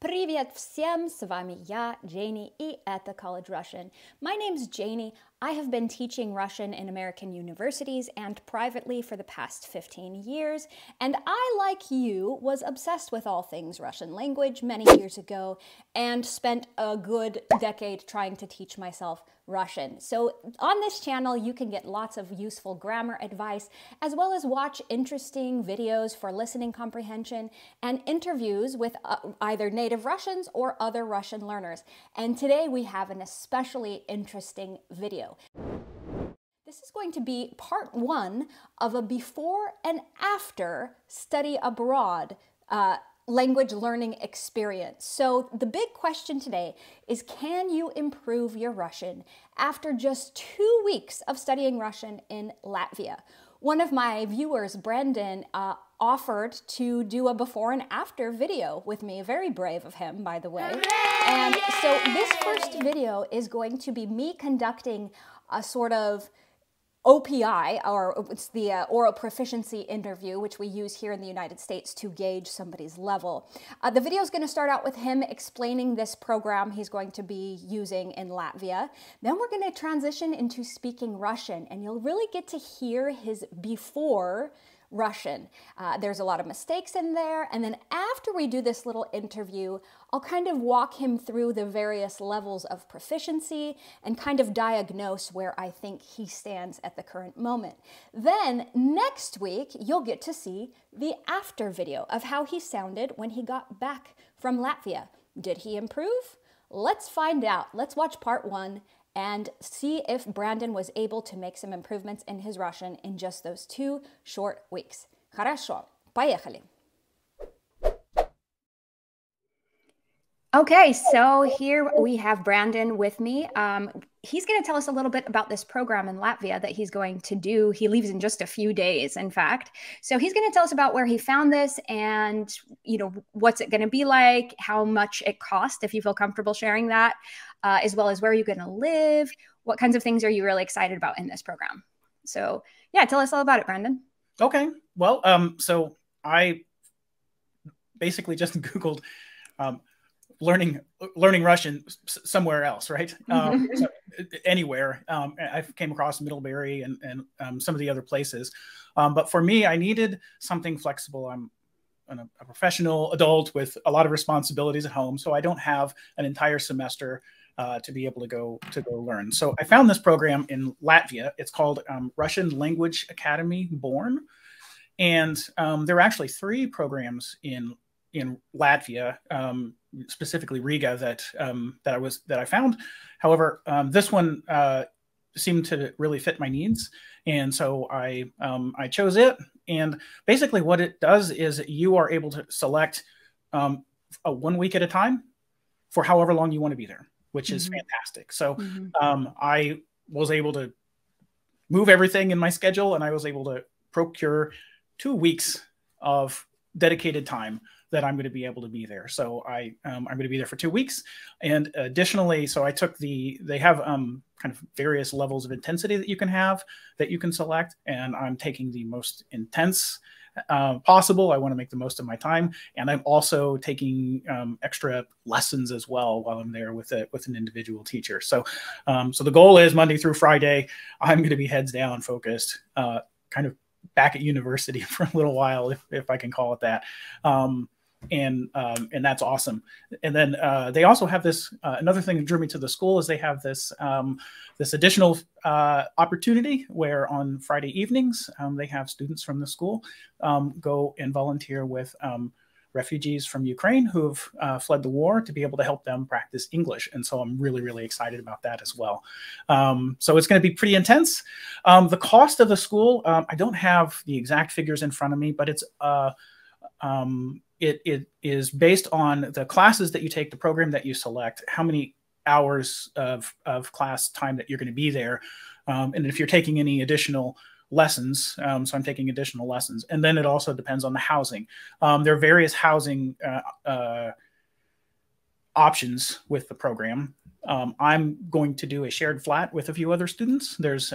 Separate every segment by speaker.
Speaker 1: Привет всем, с вами я, Janie, и это College Russian. My name's Janie. I have been teaching Russian in American universities and privately for the past 15 years, and I, like you, was obsessed with all things Russian language many years ago and spent a good decade trying to teach myself Russian. So on this channel, you can get lots of useful grammar advice, as well as watch interesting videos for listening comprehension and interviews with either native Russians or other Russian learners. And today we have an especially interesting video. This is going to be part one of a before and after study abroad language learning experience. So the big question today is, can you improve your Russian after just 2 weeks of studying Russian in Latvia? One of my viewers, Brandon, offered to do a before and after video with me. Very brave of him, by the way. And so this first video is going to be me conducting a sort of OPI, or it's the oral proficiency interview, which we use here in the United States to gauge somebody's level. The video is going to start out with him explaining this program he's going to be using in Latvia. Then we're going to transition into speaking Russian, and you'll really get to hear his before Russian. There's a lot of mistakes in there, and then after we do this little interview, I'll kind of walk him through the various levels of proficiency and kind of diagnose where I think he stands at the current moment. Then next week, you'll get to see the after video of how he sounded when he got back from Latvia. Did he improve? Let's find out. Let's watch part one and see if Brandon was able to make some improvements in his Russian in just those 2 short weeks. Хорошо, поехали. Okay, so here we have Brandon with me. He's going to tell us a little bit about this program in Latvia that he's going to do. He leaves in just a few days, in fact. So he's going to tell us about where he found this and, you know, what's it going to be like, how much it costs, if you feel comfortable sharing that, as well as where you're going to live, what kinds of things are you really excited about in this program. So yeah, tell us all about it, Brandon.
Speaker 2: Okay, well, so I basically just Googled learning Russian somewhere else, right? So anywhere. I came across Middlebury and some of the other places. But for me, I needed something flexible. I'm a professional adult with a lot of responsibilities at home, so I don't have an entire semester to be able to go learn. So I found this program in Latvia. It's called Russian Language Academy Born. And there are actually 3 programs in Latvia, specifically Riga, that I found. However, this one seemed to really fit my needs, and so I chose it. And basically, what it does is you are able to select a 1 week at a time for however long you want to be there, which is fantastic. So I was able to move everything in my schedule, and I was able to procure 2 weeks of dedicated time that I'm going to be able to be there. So I'm going to be there for 2 weeks. And additionally, so I took they have kind of various levels of intensity that you can select. And I'm taking the most intense possible. I want to make the most of my time. And I'm also taking extra lessons as well while I'm there with an individual teacher. So, so the goal is Monday through Friday, I'm going to be heads down focused, kind of back at university for a little while, if I can call it that. And that's awesome. And then they also have this another thing that drew me to the school is they have this this additional opportunity where on Friday evenings they have students from the school go and volunteer with refugees from Ukraine who've fled the war to be able to help them practice English. And so I'm really, really excited about that as well. So it's going to be pretty intense. The cost of the school, I don't have the exact figures in front of me, but it's it is based on the classes that you take, the program that you select, how many hours of class time that you're going to be there. And if you're taking any additional lessons, so I'm taking additional lessons. And then it also depends on the housing. There are various housing options with the program. I'm going to do a shared flat with a few other students. There's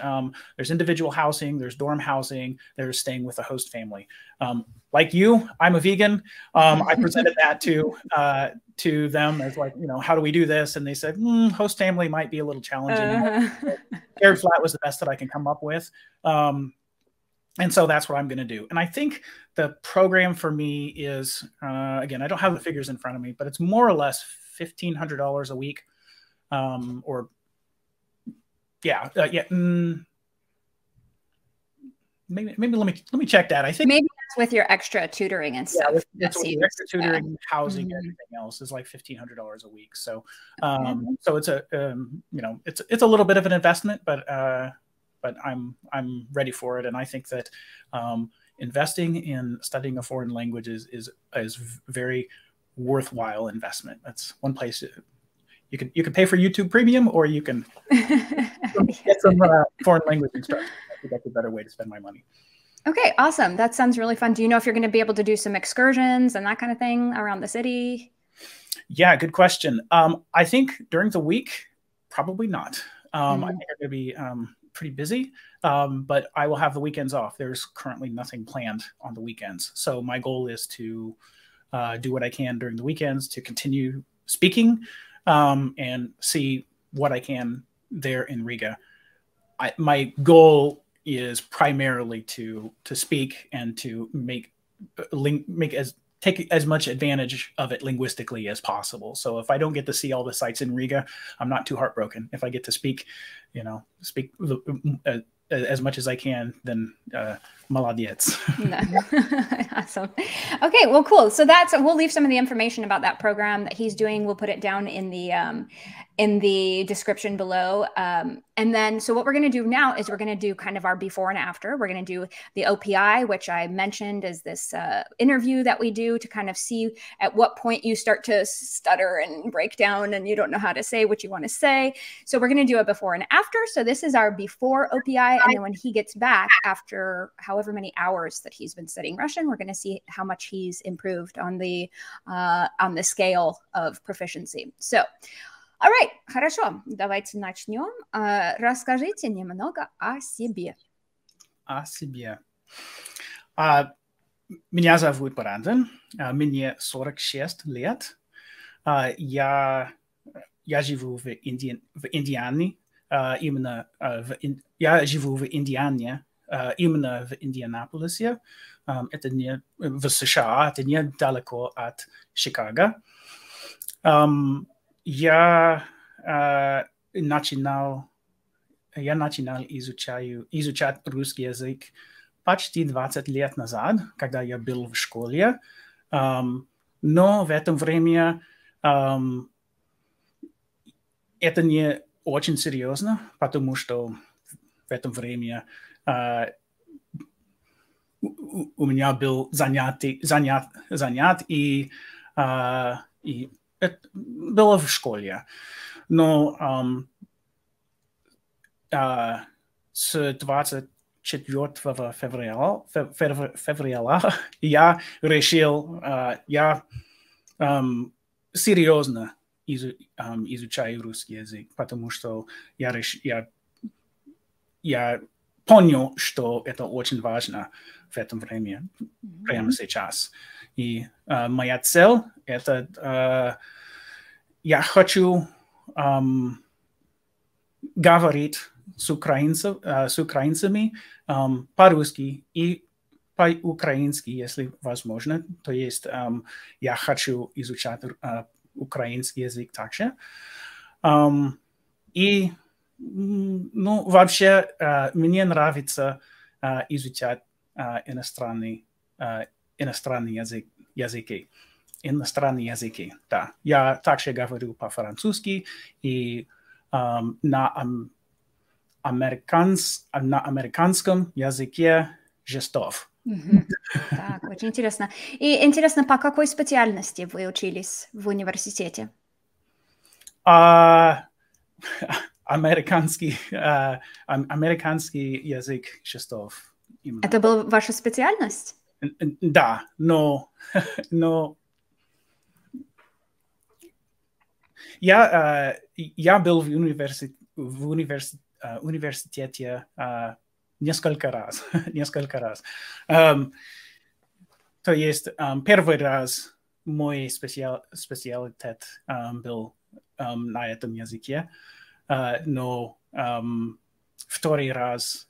Speaker 2: individual housing, there's dorm housing, there's staying with a host family. Like you, I'm a vegan. I presented that to to them as like, you know, how do we do this? And they said, host family might be a little challenging. Shared flat was the best that I can come up with. And so that's what I'm going to do. And I think the program for me is, again, I don't have the figures in front of me, but it's more or less $1,500 a week. Maybe let me check that. I think
Speaker 1: maybe that's with your extra tutoring and stuff.
Speaker 2: That's with extra tutoring, housing, and everything else is like $1,500 a week. So, so it's a you know, it's a little bit of an investment, but I'm ready for it, and I think that investing in studying a foreign language is very worthwhile investment. That's one place you can pay for YouTube Premium, or you can get some foreign language instruction. I think that's a better way to spend my money.
Speaker 1: Okay, awesome. That sounds really fun. Do you know if you're going to be able to do some excursions and that kind of thing around the city?
Speaker 2: Yeah, good question. I think during the week, probably not. I think I'm going to be pretty busy, but I will have the weekends off. There's currently nothing planned on the weekends. So my goal is to do what I can during the weekends to continue speaking and see what I can there in Riga. My goal is primarily to speak and to take as much advantage of it linguistically as possible. So if I don't get to see all the sites in Riga, I'm not too heartbroken. If I get to speak, you know, as much as I can, then молодец.
Speaker 1: Awesome. Okay, well, cool. So we'll leave some of the information about that program that he's doing. We'll put it down in the description below. And then, so what we're going to do now is we're going to do kind of our before and after. We're going to do the OPI, which I mentioned is this interview that we do to kind of see at what point you start to stutter and break down and you don't know how to say what you want to say. So we're going to do a before and after. So this is our before OPI. And then when he gets back after however many hours that he's been studying Russian, we're going to see how much he's improved on the scale of proficiency. So, all right, хорошо, давайте начнем. Расскажите немного о себе.
Speaker 2: О себе. Меня зовут Brandon, мне 46 лет. Я живу в Индиане, я живу в Индиане, именно в Индианаполисе. Это не в США, это недалеко от Чикаго. Я начинал изучать русский язык почти 20 лет назад, когда я был в школе. Но в это время это не очень серьезно, потому что в это время у меня был занят и это было в школе. Но с 24 февраля я решил, я серьезно изучаю русский язык, потому что я понял, что это очень важно в этом время, прямо сейчас. И моя цель – это я хочу говорить с украинцами по-русски и по-украински, если возможно. То есть я хочу изучать украинский язык также. И ну, вообще мне нравится изучать иностранные языки. Иностранные языки, да. Я также говорю по-французски и на американском языке жестов.
Speaker 1: Так, очень интересно. И интересно, по какой специальности вы учились в университете?
Speaker 2: Американский язык жестов.
Speaker 1: Это была ваша специальность?
Speaker 2: Да, но я был в университете несколько раз. То есть первый раз мой специалитет был на этом языке, но второй раз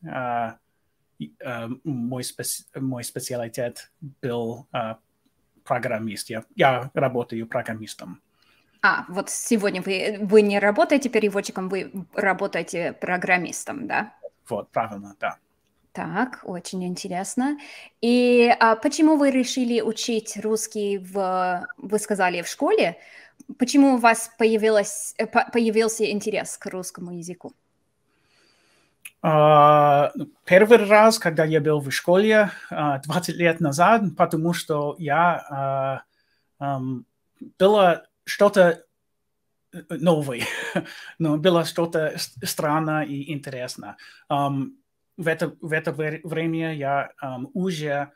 Speaker 2: мой специалитет был программист. Я работаю программистом.
Speaker 1: Вот сегодня вы не работаете переводчиком, вы работаете программистом, да?
Speaker 2: Вот, правильно, да.
Speaker 1: Так, очень интересно. И почему вы решили учить русский вы сказали, в школе? Почему у вас появился интерес к русскому языку?
Speaker 2: Первый раз, когда я был в школе 20 лет назад, потому что было что-то новое, но было что-то странное и интересное. В это время я уже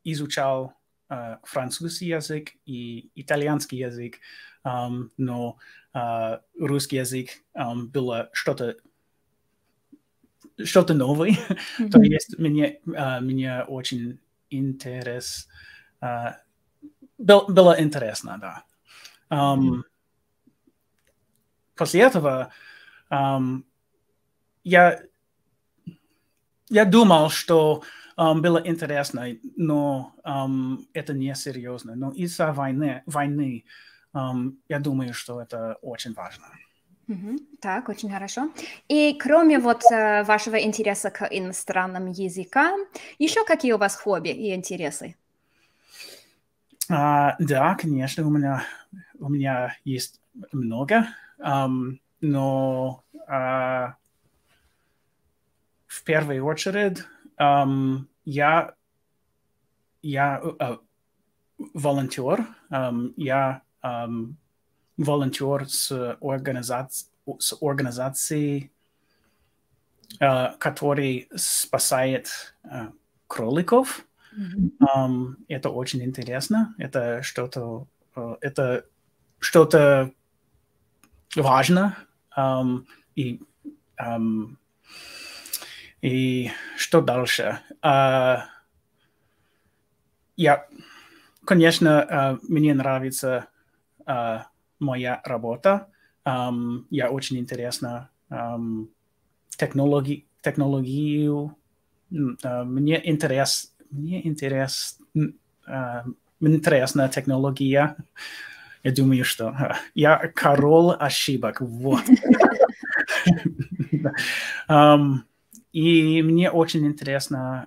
Speaker 2: изучал французский язык и итальянский язык, но русский язык было что-то новое. То есть мне очень было интересно, да. После этого я думал, что было интересно, но это не серьезно. Но из-за войны я думаю, что это очень важно.
Speaker 1: Так, очень хорошо. И кроме вашего интереса к иностранным языкам, еще какие у вас хобби и интересы?
Speaker 2: Да, конечно, у меня есть много, но в первую очередь я волонтер. Я волонтер с организацией, который спасает кроликов. Это очень интересно. Это что-то важно. И что дальше? Конечно, мне нравится моя работа. Я очень интересна технологию. Мне интересна технология. Я думаю, что я король ошибок. Вот. И мне очень интересно,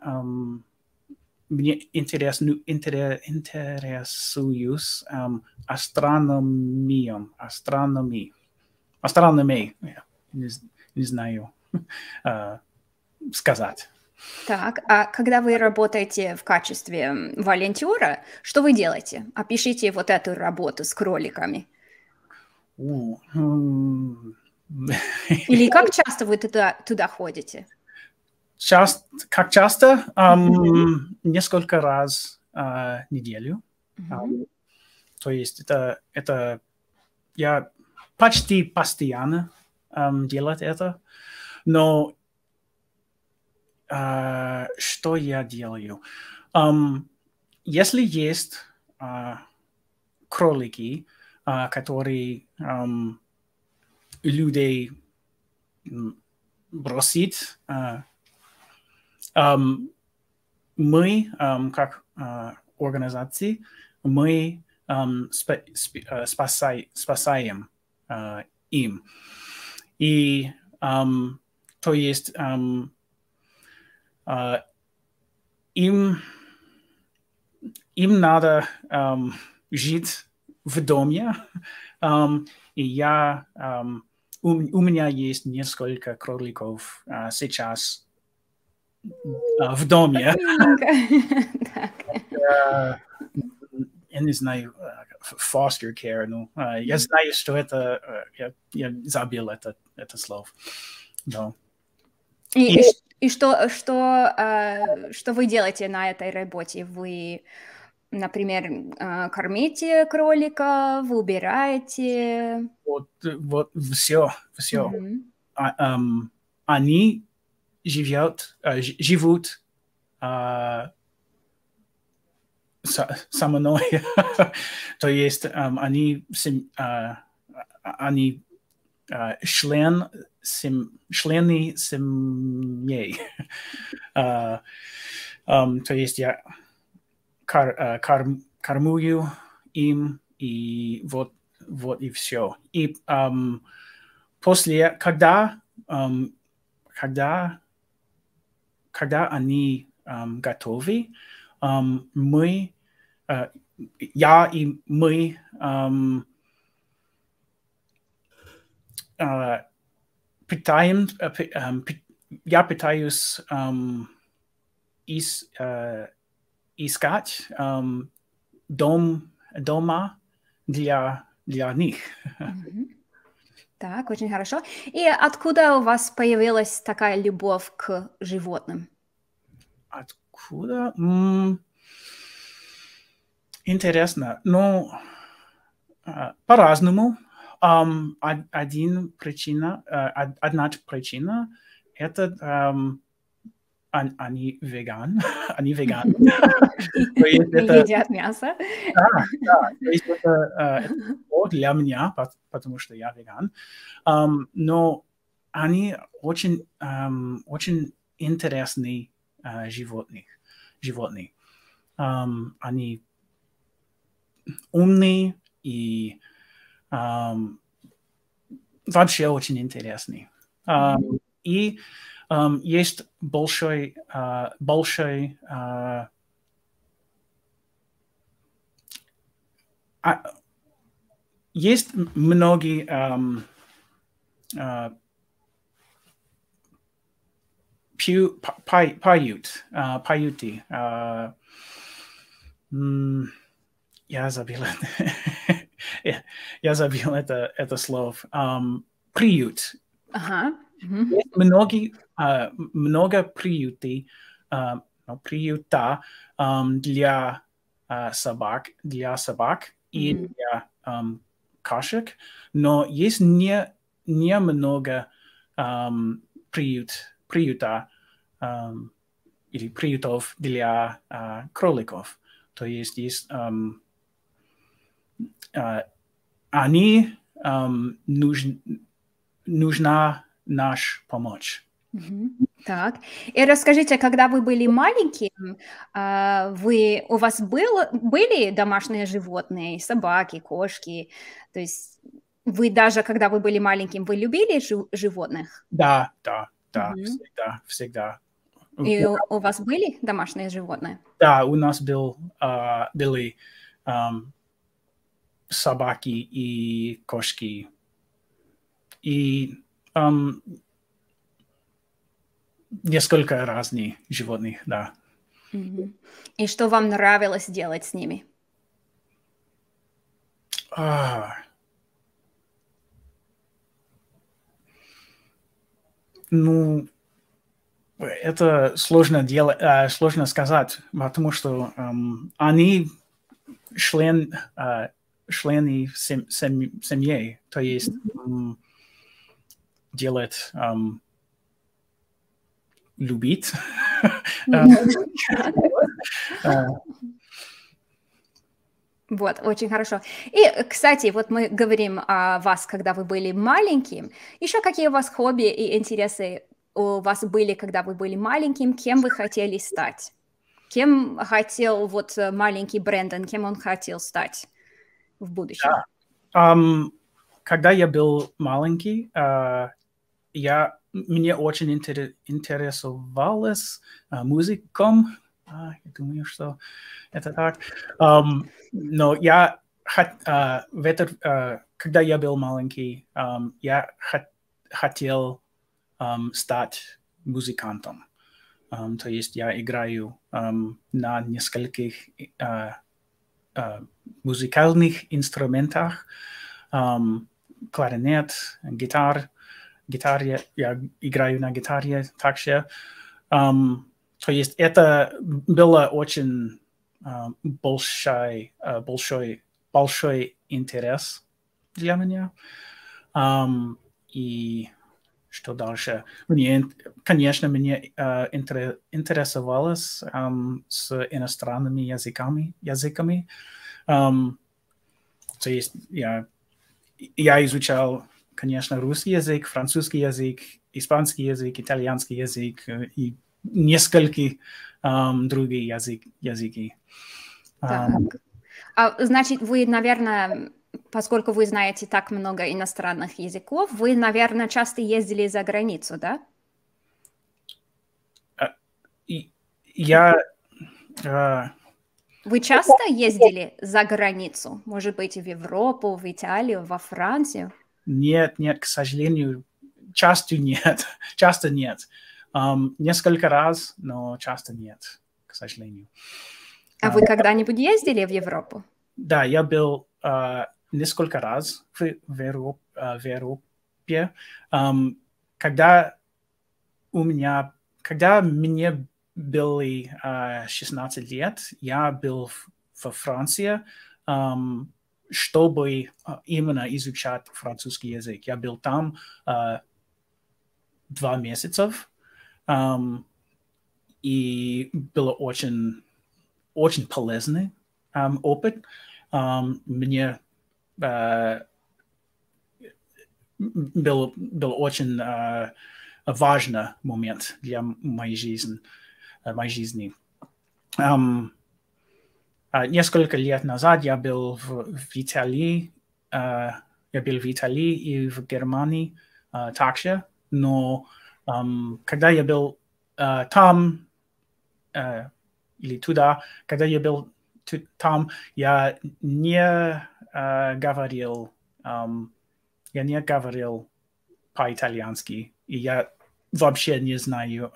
Speaker 2: интересуюсь астрономией. Не знаю сказать.
Speaker 1: Так, а когда вы работаете в качестве волонтера, что вы делаете? Опишите вот эту работу с кроликами. Или как часто вы туда ходите?
Speaker 2: Как часто? Несколько раз в неделю. То есть это я почти постоянно делаю это. Но что я делаю? Если есть кролики, которые людей бросить, мы, как организации, мы спасаем им. И то есть им надо жить в доме, и у меня есть несколько кроликов сейчас в доме. Я не знаю, foster care, ну, я знаю, что это, я забыл это слово. Да.
Speaker 1: И что вы делаете на этой работе? Вы, например, кормите кролика, вы убираете?
Speaker 2: Вот все. Они живут со мной. То есть они члены семьи. То есть я кормую им, и вот и все. И после, когда они готовы, я и мы я пытаюсь искать дома для них.
Speaker 1: Так, очень хорошо. И откуда у вас появилась такая любовь к животным?
Speaker 2: Откуда? Интересно. Ну, по-разному. Одна причина – это они веган. Они веганы.
Speaker 1: Едят мясо.
Speaker 2: Да. То есть это для меня, потому что я веган. Но они очень интересные животные. Они умные и вообще очень интересные. И есть большой есть многие поюты. Я забыл это слово. Приют.
Speaker 1: Ага.
Speaker 2: Есть много приюта для собак и для кошек, но есть немного приюта или приютов для кроликов. То есть они нужна наша помощь.
Speaker 1: Так. И расскажите, когда вы были маленьким, у вас были домашние животные, собаки, кошки? То есть вы даже, когда вы были маленьким, вы любили животных?
Speaker 2: Да, всегда.
Speaker 1: И у вас были домашние животные?
Speaker 2: Да, у нас были собаки и кошки. И несколько разных животных, да.
Speaker 1: И что вам нравилось делать с ними?
Speaker 2: Ну, это сложно сказать, потому что они члены семьи, то есть делать любить.
Speaker 1: Вот, очень хорошо. И, кстати, вот мы говорим о вас, когда вы были маленьким. Еще какие у вас хобби и интересы у вас были, когда вы были маленьким? Кем вы хотели стать? Кем хотел вот маленький Брэндон, кем он хотел стать в будущем?
Speaker 2: Когда я был маленький, мне очень интересовалась музыком. Я думаю, что это так. Но когда я был маленький, я хотел стать музыкантом. То есть я играю на нескольких музыкальных инструментах. Кларинет, гитаре, я играю на гитаре также. То есть это было очень большой интерес для меня. И что дальше? Мне, конечно, мне интересовалось с иностранными языками. То есть я изучал, конечно, русский язык, французский язык, испанский язык, итальянский язык и несколько другие языки.
Speaker 1: Так. Значит, вы, наверное, поскольку вы знаете так много иностранных языков, вы, наверное, часто ездили за границу, да? Вы часто ездили за границу? Может быть, в Европу, в Италию, во Францию?
Speaker 2: Нет, к сожалению, часто нет. Несколько раз, но часто нет, к сожалению.
Speaker 1: А вы когда-нибудь ездили в Европу?
Speaker 2: Да, я был несколько раз в Европе. Когда мне было 16 лет, я был во Франции, чтобы именно изучать французский язык. Я был там 2 месяца, и было очень полезный опыт. Мне был очень важный момент для моей жизни. Несколько лет назад я был в Италии. Я был в Италии и в Германии также. Но когда я был там или туда, когда я был там, я не говорил по-итальянски, и я вообще не знаю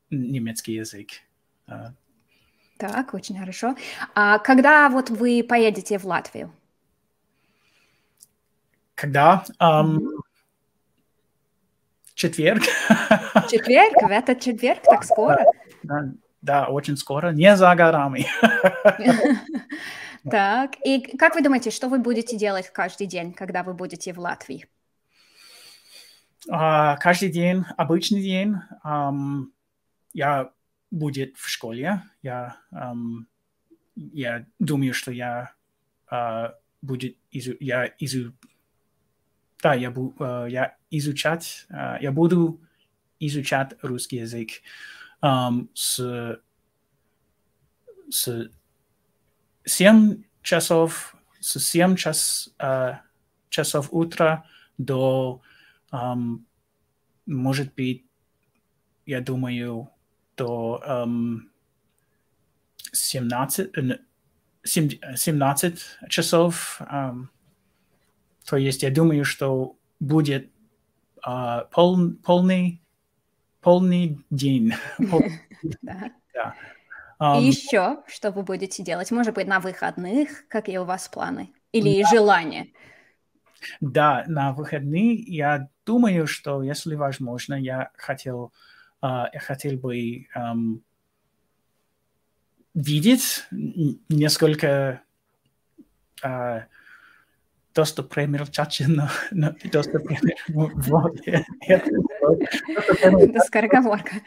Speaker 2: немецкий язык.
Speaker 1: Так, очень хорошо. А когда вот вы поедете в Латвию?
Speaker 2: Когда? Четверг.
Speaker 1: Четверг? В этот четверг? Так скоро?
Speaker 2: Да, очень скоро. Не за горами.
Speaker 1: Так, и как вы думаете, что вы будете делать каждый день, когда вы будете в Латвии?
Speaker 2: Каждый день, обычный день, я буду в школе. Я думаю, что я буду изучать русский язык с 7 часов утра до, может быть, я думаю, до 17 часов. То есть я думаю, что будет полный день.
Speaker 1: Да. И еще, что вы будете делать? Может быть, на выходных? Какие у вас планы? Или желания?
Speaker 2: Да, на выходные я думаю, что, если возможно, я хотел бы видеть несколько достопримечательных.
Speaker 1: Это скороговорка.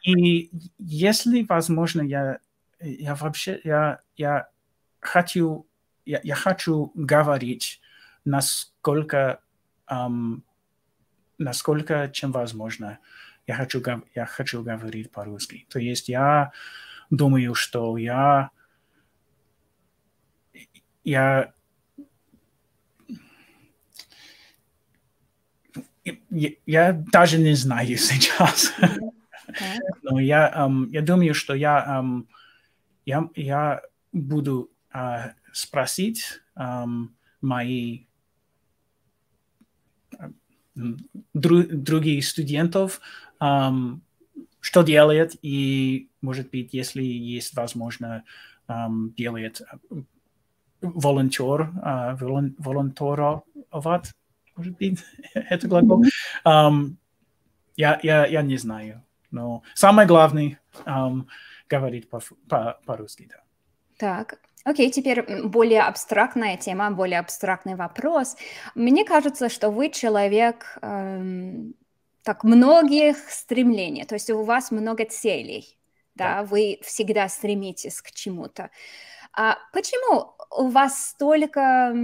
Speaker 2: И если возможно, я хочу говорить, насколько чем возможно. Я хочу говорить по-русски. То есть я думаю, что я даже не знаю сейчас. Но я думаю, что я буду спросить мои других студентов, что делает, и, может быть, если есть возможность, делает волонтеровать, может быть, это глагол. Я не знаю, но самое главное говорить по-русски, да.
Speaker 1: Так, окей, теперь более абстрактная тема, более абстрактный вопрос. Мне кажется, что вы человек так многих стремлений, то есть у вас много целей, да, вы всегда стремитесь к чему-то. Почему у вас столько,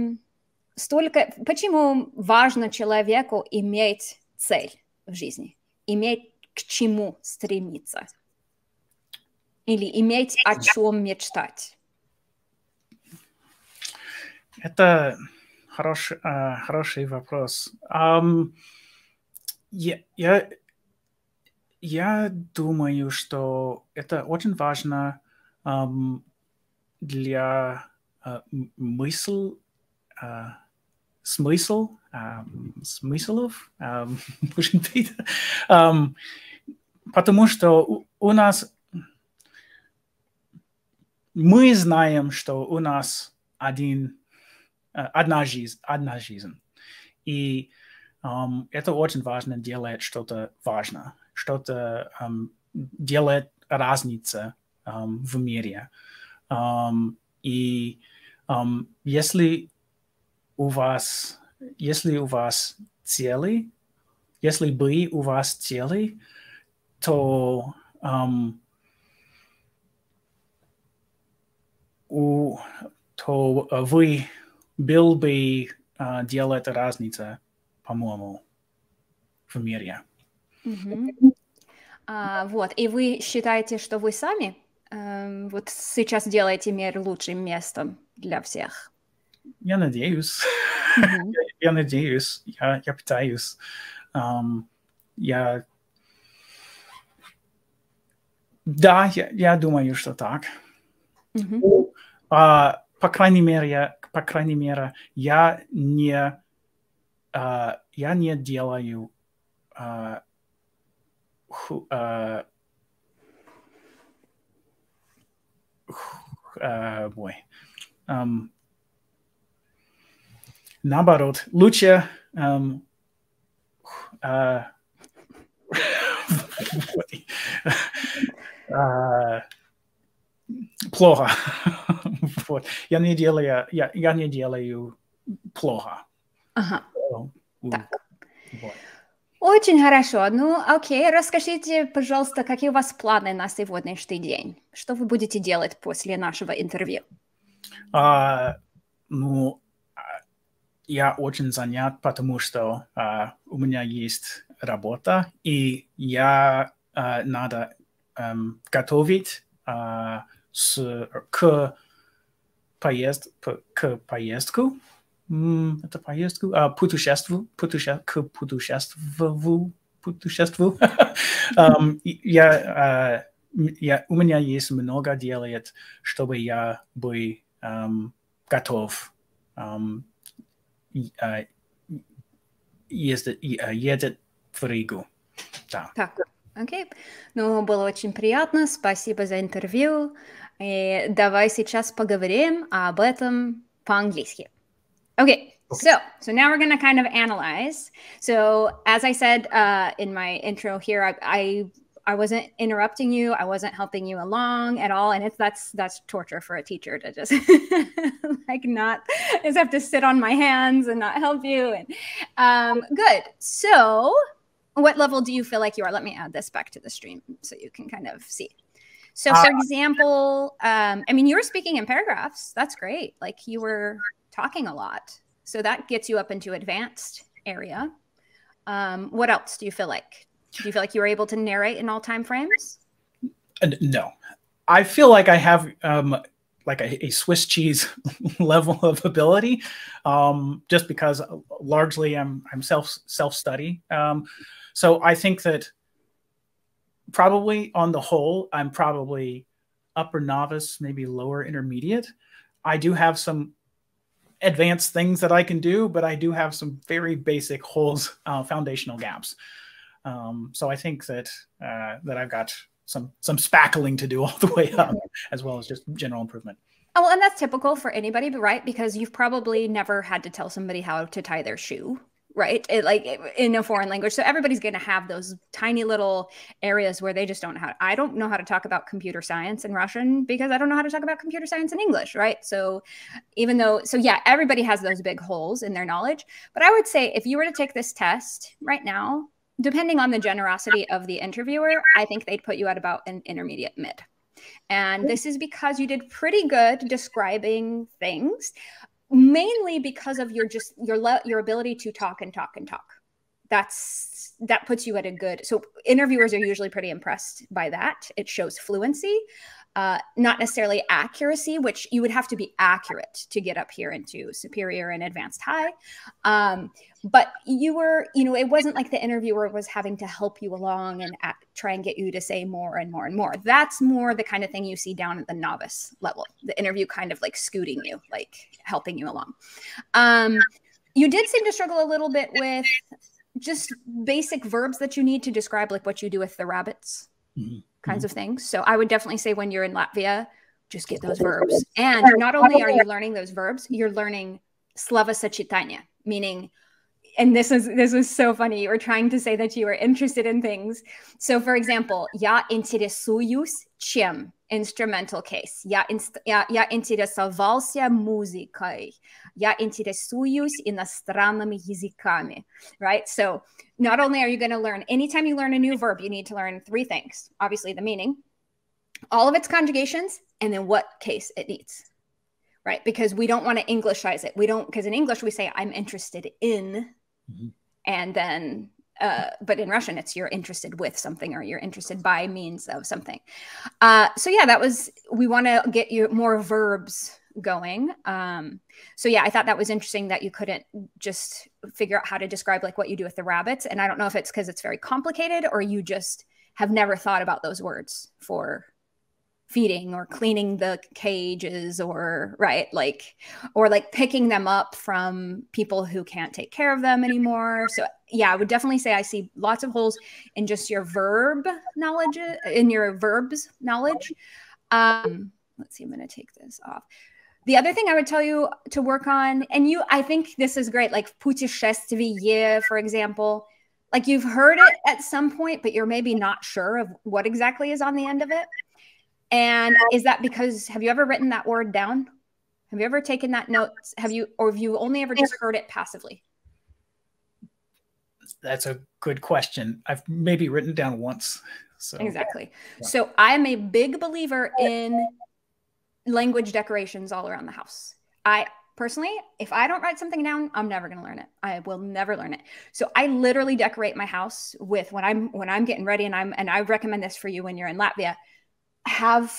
Speaker 1: почему важно человеку иметь цель в жизни, иметь к чему стремиться или иметь о чем мечтать?
Speaker 2: Это хороший вопрос. Я думаю, что это очень важно для смыслов, может быть, потому что у нас мы знаем, что у нас одна жизнь, и это очень важно делать что-то важное, что-то делает разницу в мире. И если у вас цели, если бы у вас цели, то вы был бы делать разницу, по-моему, в мире.
Speaker 1: Вот, и вы считаете, что вы сами вот сейчас делаете мир лучшим местом для всех?
Speaker 2: Я надеюсь. Я надеюсь. Я пытаюсь. Да, я думаю, что так. По крайней мере, я не делаю наоборот, лучше плохо. Вот. Я не делаю плохо.
Speaker 1: Ага. Так.
Speaker 2: Вот.
Speaker 1: Очень хорошо. Ну, окей, расскажите, пожалуйста, какие у вас планы на сегодняшний день? Что вы будете делать после нашего интервью?
Speaker 2: Ну, я очень занят, потому что у меня есть работа, и я надо готовить к поездку. Это поездку? Путешествию. У меня есть много делать, чтобы я был готов едет в Ригу. Да.
Speaker 1: Так, окей. Ну, было очень приятно. Спасибо за интервью. И давай сейчас поговорим об этом по-английски. Okay, so now we're going to kind of analyze. So as I said in my intro here, I wasn't interrupting you. I wasn't helping you along at all. And that's torture for a teacher to just just have to sit on my hands and not help you. And good. So what level do you feel like you are? Let me add this back to the stream so you can kind of see. So for example, I mean, you were speaking in paragraphs. That's great. Like you were talking a lot. So that gets you up into advanced area. What else do you feel like? Do you feel like you were able to narrate in all time frames?
Speaker 2: No. I feel like I have like a Swiss cheese level of ability, just because largely I'm self-study. So I think that probably on the whole, I'm probably upper novice, maybe lower intermediate. I do have some advanced things that I can do, but I do have some very basic holes, foundational gaps. So I think that I've got some spackling to do all the way up, as well as just general improvement.
Speaker 1: Oh, well, and that's typical for anybody, right? Because you've probably never had to tell somebody how to tie their shoe, right? In a foreign language. So everybody's going to have those tiny little areas where they just don't know how. I don't know how to talk about computer science in Russian because I don't know how to talk about computer science in English, right? So yeah, everybody has those big holes in their knowledge. But I would say if you were to take this test right now, depending on the generosity of the interviewer, I think they'd put you at about an intermediate mid. And this is because you did pretty good describing things, mainly because of your ability to talk and talk and talk. That puts you at a good, so interviewers are usually pretty impressed by that. It shows fluency, not necessarily accuracy, which you would have to be accurate to get up here into superior and advanced high. But you were, it wasn't like the interviewer was having to help you along and try and get you to say more and more and more. That's more the kind of thing you see down at the novice level. The interview kind of like scooting you, like helping you along. You did seem to struggle a little bit with just basic verbs that you need to describe, like what you do with the rabbits, kinds of things. So I would definitely say when you're in Latvia, just get those verbs. And not only are you learning those verbs, you're learning словосочетания, meaning, and this is so funny. You were trying to say that you were interested in things. So for example, я интересуюсь чем? Instrumental case. Я интересовался музыкой. Я интересуюсь иностранными языками. Right? So not only are you going to learn, anytime you learn a new verb, you need to learn three things. Obviously the meaning, all of its conjugations, and then what case it needs. Right? Because we don't want to Englishize it. Because in English we say, I'm interested in, and then, but in Russian, it's you're interested with something or you're interested by means of something. So yeah, we want to get you more verbs going. So yeah, I thought that was interesting that you couldn't just figure out how to describe like what you do with the rabbits. And I don't know if it's because it's very complicated or you just have never thought about those words for feeding or cleaning the cages or or picking them up from people who can't take care of them anymore. So yeah, I would definitely say I see lots of holes in just your verb knowledge, in your verbs knowledge. Let's see, I'm going to take this off. The other thing I would tell you to work on, and I think this is great, like путешествие, for example, like you've heard it at some point, but you're maybe not sure of what exactly is on the end of it. And is that because, have you ever written that word down? Have you ever taken that note? Have you only ever just heard it passively?
Speaker 2: That's a good question. I've maybe written down once. So.
Speaker 1: Exactly. Yeah. So I'm a big believer in language decorations all around the house. I personally, if I don't write something down, I'm never going to learn it. I will never learn it. So I literally decorate my house with when I'm getting ready, and I recommend this for you when you're in Latvia. Have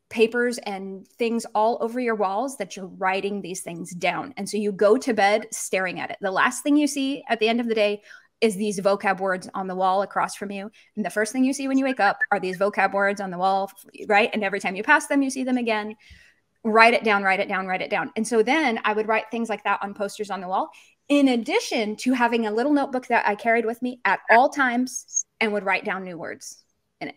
Speaker 1: papers and things all over your walls that you're writing these things down. And so you go to bed staring at it. The last thing you see at the end of the day is these vocab words on the wall across from you. And the first thing you see when you wake up are these vocab words on the wall, right? And every time you pass them, you see them again. Write it down, write it down, write it down. And so then I would write things like that on posters on the wall, in addition to having a little notebook that I carried with me at all times and would write down new words in it.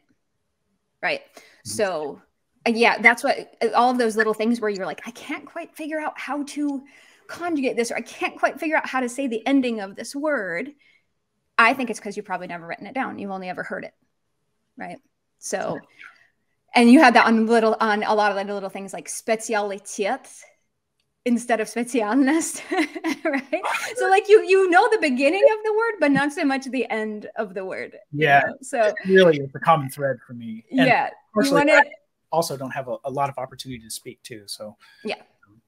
Speaker 1: Right. So yeah, that's what all of those little things where you're like, I can't quite figure out how to conjugate this, or I can't quite figure out how to say the ending of this word. I think it's because you've probably never written it down. You've only ever heard it. Right. So, and you had that on a lot of the little things like specialitet instead of specialness, right? So like you know the beginning of the word, but not so much the end of the word.
Speaker 2: Yeah.
Speaker 1: You know? So
Speaker 2: really, it's a common thread for me. And
Speaker 1: yeah.
Speaker 2: I also don't have a lot of opportunity to speak too. So
Speaker 1: yeah.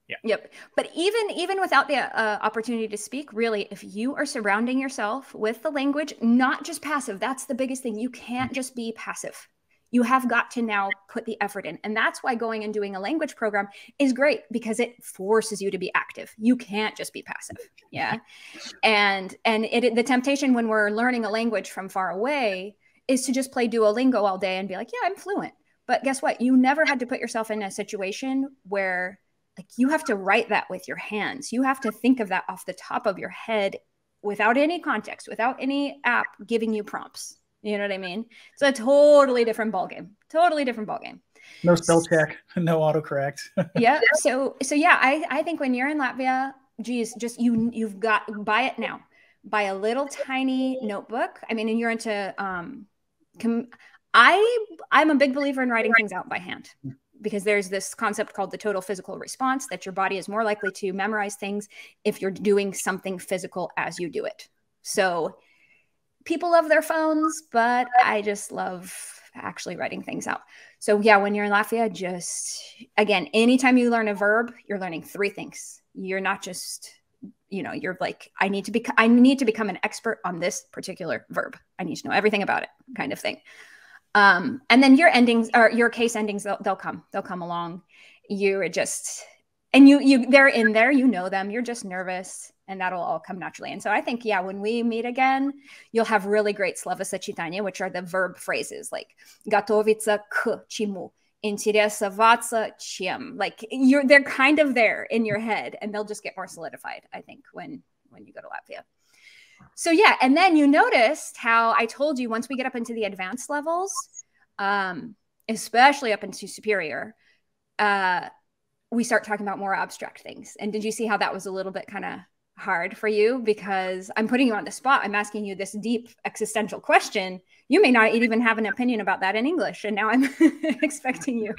Speaker 2: Yeah.
Speaker 1: Yep. But even without the opportunity to speak, really, if you are surrounding yourself with the language, not just passive, that's the biggest thing. You can't just be passive. You have got to now put the effort in. And that's why going and doing a language program is great, because it forces you to be active. You can't just be passive. Yeah. And the temptation when we're learning a language from far away is to just play Duolingo all day and be like, yeah, I'm fluent. But guess what? You never had to put yourself in a situation where like you have to write that with your hands. You have to think of that off the top of your head without any context, without any app giving you prompts. You know what I mean? It's a totally different ballgame. Totally different ballgame.
Speaker 2: No spell check, no autocorrect.
Speaker 1: Yeah. So yeah, I think when you're in Latvia, geez, just you've got, buy it now. buy a little tiny notebook. I mean, and you're into, I'm a big believer in writing things out by hand, because there's this concept called the total physical response, that your body is more likely to memorize things if you're doing something physical as you do it. So people love their phones, but I just love actually writing things out. So yeah, when you're in Latvia, just, again, anytime you learn a verb, you're learning 3 things. You're not just, you know, you're like, I need to become an expert on this particular verb. I need to know everything about it, kind of thing. And then your endings, or your case endings, they'll come along. You're just, and they're in there, you know them, you're just nervous, and that'll all come naturally. And so I think, yeah, when we meet again, you'll have really great словосочетания, which are the verb phrases, like готовиться к чему, интересоваться чем. Like they're kind of there in your head, and they'll just get more solidified, I think, when you go to Latvia. So yeah, and then you noticed how I told you once we get up into the advanced levels, especially up into superior, we start talking about more abstract things. And did you see how that was a little bit kind of hard for you? Because I'm putting you on the spot. I'm asking you this deep existential question. You may not even have an opinion about that in English. And now I'm expecting you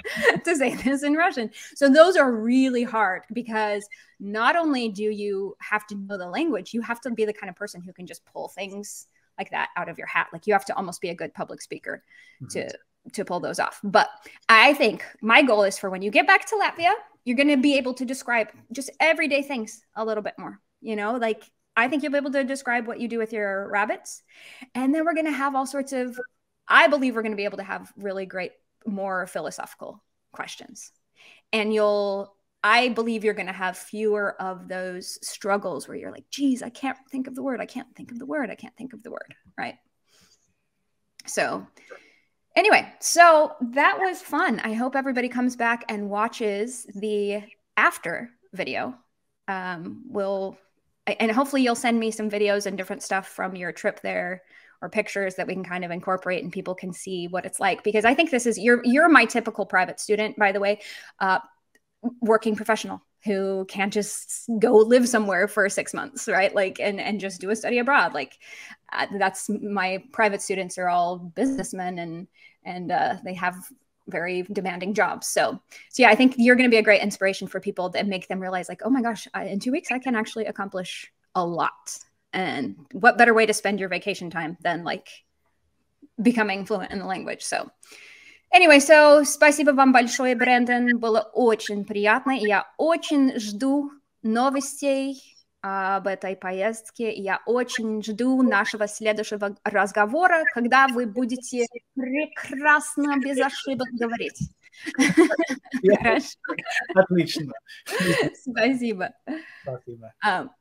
Speaker 1: to say this in Russian. So those are really hard, because not only do you have to know the language, you have to be the kind of person who can just pull things like that out of your hat. Like you have to almost be a good public speaker to pull those off. But I think my goal is for when you get back to Latvia, you're going to be able to describe just everyday things a little bit more. You know, like I think you'll be able to describe what you do with your rabbits. And then we're going to have all sorts of, I believe we're going to be able to have really great, more philosophical questions. And I believe you're going to have fewer of those struggles where you're like, geez, I can't think of the word. I can't think of the word. I can't think of the word. Right. So anyway, so that was fun. I hope everybody comes back and watches the after video. And hopefully you'll send me some videos and different stuff from your trip there, or pictures that we can kind of incorporate and people can see what it's like. Because I think this is, you're my typical private student, by the way, working professional who can't just go live somewhere for 6 months, right? Like, and just do a study abroad. Like that's, my private students are all businessmen, and they have very demanding jobs. So yeah, I think you're going to be a great inspiration for people that make them realize like, oh my gosh, in 2 weeks, I can actually accomplish a lot. And what better way to spend your vacation time than like becoming fluent in the language. So anyway, so спасибо вам большое, Брэндон. Было очень приятно. Я очень жду новостей об этой поездке. Я очень жду нашего следующего разговора, когда вы будете прекрасно, без ошибок говорить. Хорошо.
Speaker 2: Отлично.
Speaker 1: Спасибо.
Speaker 2: Спасибо.